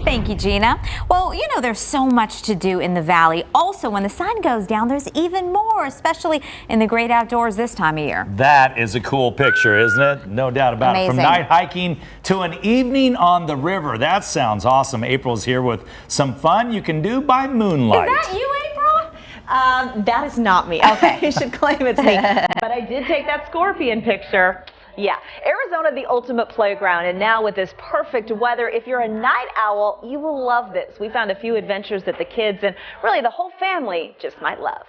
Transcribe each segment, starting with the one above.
Thank you, Gina. Well, you know, there's so much to do in the valley. Also, when the sun goes down, there's even more, especially in the great outdoors this time of year. That is a cool picture, isn't it? No doubt about it. From night hiking to an evening on the river. That sounds awesome. April's here with some fun you can do by moonlight. Is that you, April? That is not me. Okay. You should claim it's me. But I did take that scorpion picture. Yeah, Arizona, the ultimate playground, and now with this perfect weather, if you're a night owl, you will love this. We found a few adventures that the kids and really the whole family just might love.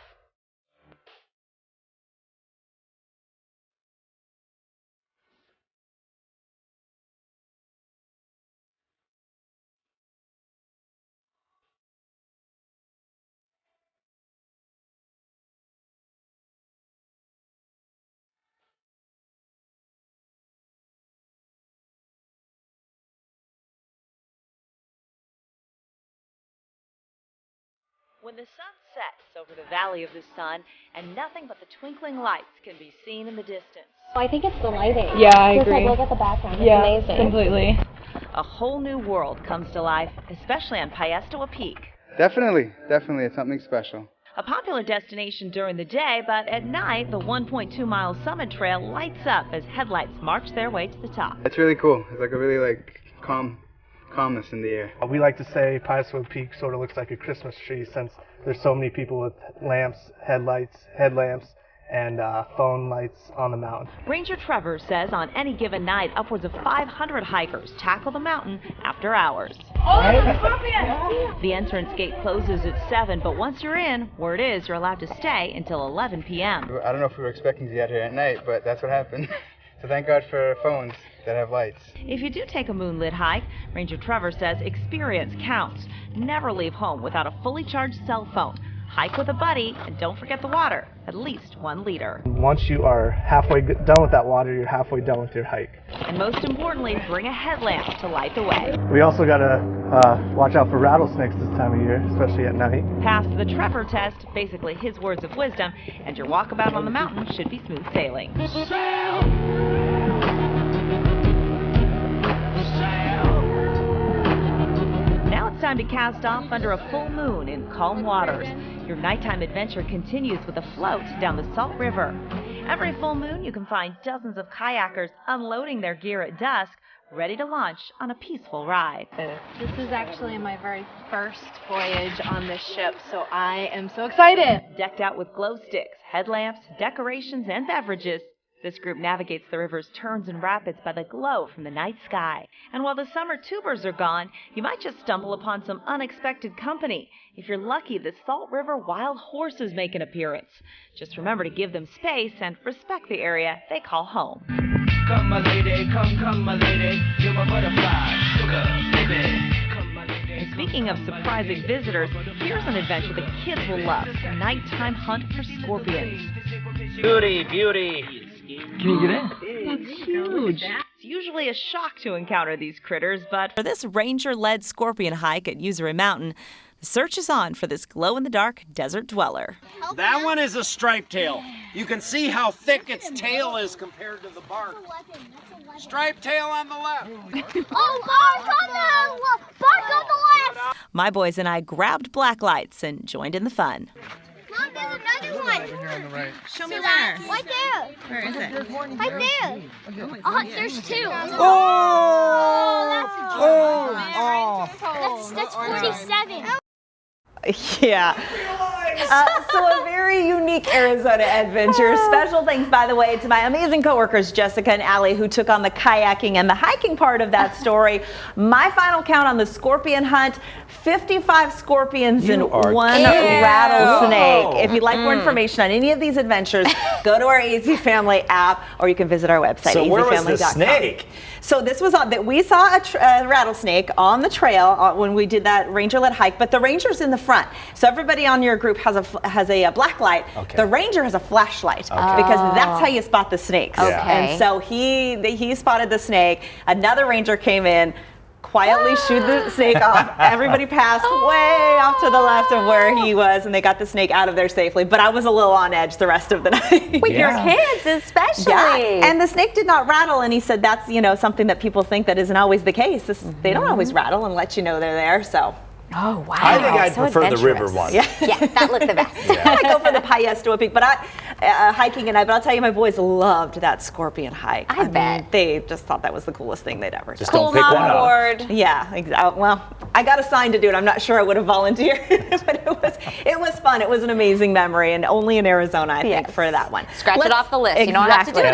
When the sun sets over the Valley of the Sun and nothing but the twinkling lights can be seen in the distance. I think it's the lighting. Yeah, I agree. Just look at the background. It's amazing. Completely. A whole new world comes to life, especially on Piestewa Peak. Definitely. It's something special. A popular destination during the day, but at night, the 1.2-mile summit trail lights up as headlights march their way to the top. It's really cool. It's like a really calmness in the air. We like to say Piestewa Peak sort of looks like a Christmas tree since there's so many people with lamps, headlamps, and phone lights on the mountain. Ranger Trevor says on any given night, upwards of 500 hikers tackle the mountain after hours. The entrance gate closes at 7, but once you're in, word is you're allowed to stay until 11 p.m. I don't know if we were expecting to get here at night, but that's what happened. So thank God for phones that have lights. If you do take a moonlit hike, Ranger Trevor says experience counts. Never leave home without a fully charged cell phone. Hike with a buddy, and don't forget the water, at least 1 liter. Once you are halfway done with that water, you're halfway done with your hike. And most importantly, bring a headlamp to light the way. We also got to watch out for rattlesnakes this time of year, especially at night. Pass the Trevor test, basically his words of wisdom, and your walkabout on the mountain should be smooth sailing. Now it's time to cast off under a full moon in calm waters. Your nighttime adventure continues with a float down the Salt River. Every full moon you can find dozens of kayakers unloading their gear at dusk, ready to launch on a peaceful ride. This is actually my very first voyage on this ship, so I am so excited. Decked out with glow sticks, headlamps, decorations, and beverages, this group navigates the river's turns and rapids by the glow from the night sky. And while the summer tubers are gone, you might just stumble upon some unexpected company. If you're lucky, the Salt River wild horses make an appearance. Just remember to give them space and respect the area they call home. Come my lady, come my lady, you're my butterfly, sugar, baby. And speaking of surprising visitors, here's an adventure the kids will love. A nighttime hunt for scorpions. Beauty. Can you get in? That's huge. It's usually a shock to encounter these critters, but for this ranger-led scorpion hike at Usery Mountain, the search is on for this glow-in-the-dark desert dweller. That one is a striped tail. You can see how thick its tail is compared to the bark. Striped tail on the left. Bark on the left! My boys and I grabbed black lights and joined in the fun. Mom, there's another one. Over here on the right. Show me where. Right there. Where is it? Right there. There's 2. That's 47. Yeah. So a very unique Arizona adventure. Special thanks, by the way, to my amazing coworkers, Jessica and Allie, who took on the kayaking and the hiking part of that story. My final count on the scorpion hunt, 55 scorpions and 1 rattlesnake. If you'd like more information on any of these adventures, go to our Easy Family app, or you can visit our website, So where was the easyfamily.com. snake? So this was on that we saw a rattlesnake on the trail when we did that ranger-led hike, but the ranger's in the front. So everybody on your group has a black light. Okay. The ranger has a flashlight because that's how you spot the snakes. Okay. And so he spotted the snake. Another ranger came in. quietly shooed the snake off. Everybody passed way off to the left of where he was, and they got the snake out of there safely. But I was a little on edge the rest of the night. With your kids especially. Yeah, and the snake did not rattle, and he said that's, you know, something that people think that isn't always the case. They don't always rattle and let you know they're there, so. Oh, wow. I think I'd so prefer the river one. Yeah. Yeah, that looked the best. I go for the Payastoa Peak, but hiking and but I'll tell you, my boys loved that scorpion hike. I bet. mean, they just thought that was the coolest thing they'd ever Just done. don't pick one up. Yeah, exactly. Well, I got assigned to do it. I'm not sure I would have volunteered, but it was fun. It was an amazing memory, and only in Arizona, I think, for that one. Scratch it off the list. You don't have to do it